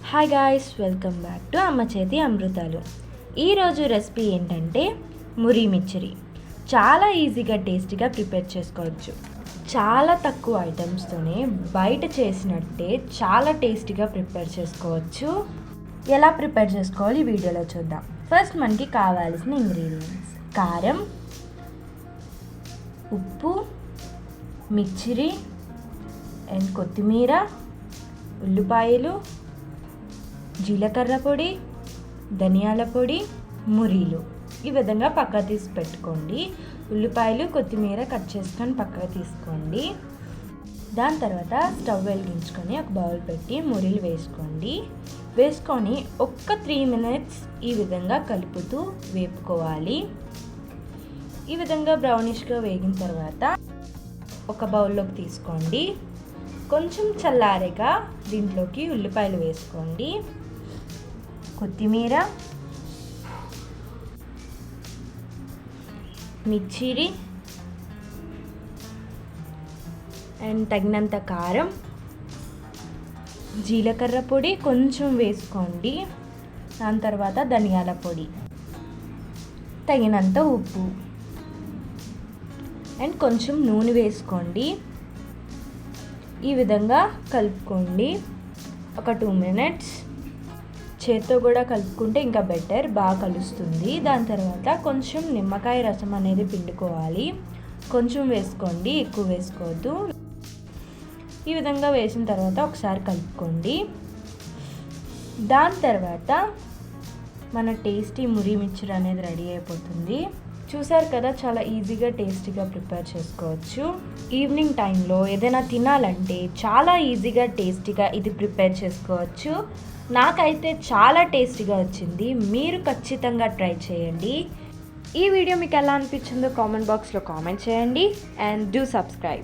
Hi guys, welcome back to అమ్మ చేతి అమృతాలు. ఈరోజు రెసిపీ ఏంటంటే మురి మిర్చి. చాలా ఈజీగా టేస్టీగా ప్రిపేర్ చేసుకోవచ్చు. చాలా తక్కువ ఐటమ్స్తోనే బయట చేసినట్టే చాలా టేస్టీగా ప్రిపేర్ చేసుకోవచ్చు. ఎలా ప్రిపేర్ చేసుకోవాలి ఈ వీడియోలో చూద్దాం. ఫస్ట్ మనకి కావాల్సిన ఇంగ్రీడియంట్స్: కారం, ఉప్పు, మిర్చి అండ్ కొత్తిమీర, ఉల్లిపాయలు, జీలకర్ర పొడి, ధనియాల పొడి, మురీలు. ఈ విధంగా పక్క తీసి పెట్టుకోండి. ఉల్లిపాయలు, కొత్తిమీర కట్ చేసుకొని పక్కకు తీసుకోండి. దాని తర్వాత స్టవ్ వెలిగించుకొని ఒక బౌల్ పెట్టి మురీలు వేసుకొని ఒక్క 3 minutes ఈ విధంగా కలుపుతూ వేపుకోవాలి. ఈ విధంగా బ్రౌనిష్గా వేగిన తర్వాత ఒక బౌల్లోకి తీసుకోండి. కొంచెం చల్లారేగా దీంట్లోకి ఉల్లిపాయలు వేసుకోండి, కొత్తిమీర, మిర్చి అండ్ తగినంత కారం, జీలకర్ర పొడి కొంచెం వేసుకోండి. దాని తర్వాత ధనియాల పొడి, తగినంత ఉప్పు అండ్ కొంచెం నూనె వేసుకోండి. ఈ విధంగా కలుపుకోండి ఒక 2 minutes. చేత్తో కూడా కలుపుకుంటే ఇంకా బెటర్, బాగా కలుస్తుంది. దాని తర్వాత కొంచెం నిమ్మకాయ రసం అనేది పిండుకోవాలి. కొంచెం వేసుకోండి, ఎక్కువ వేసుకోవద్దు. ఈ విధంగా వేసిన తర్వాత ఒకసారి కలుపుకోండి. దాని తర్వాత మన టేస్టీ మురి మిర్చి అనేది రెడీ అయిపోతుంది. చూసారు కదా, చాలా ఈజీగా టేస్టీగా ప్రిపేర్ చేసుకోవచ్చు. ఈవినింగ్ టైంలో ఏదైనా తినాలంటే చాలా ఈజీగా టేస్టీగా ఇది ప్రిపేర్ చేసుకోవచ్చు. నాకైతే చాలా టేస్టీగా వచ్చింది. మీరు ఖచ్చితంగా ట్రై చేయండి. ఈ వీడియో మీకు ఎలా అనిపించిందో కామెంట్ బాక్స్లో కామెంట్ చేయండి అండ్ డూ సబ్స్క్రైబ్.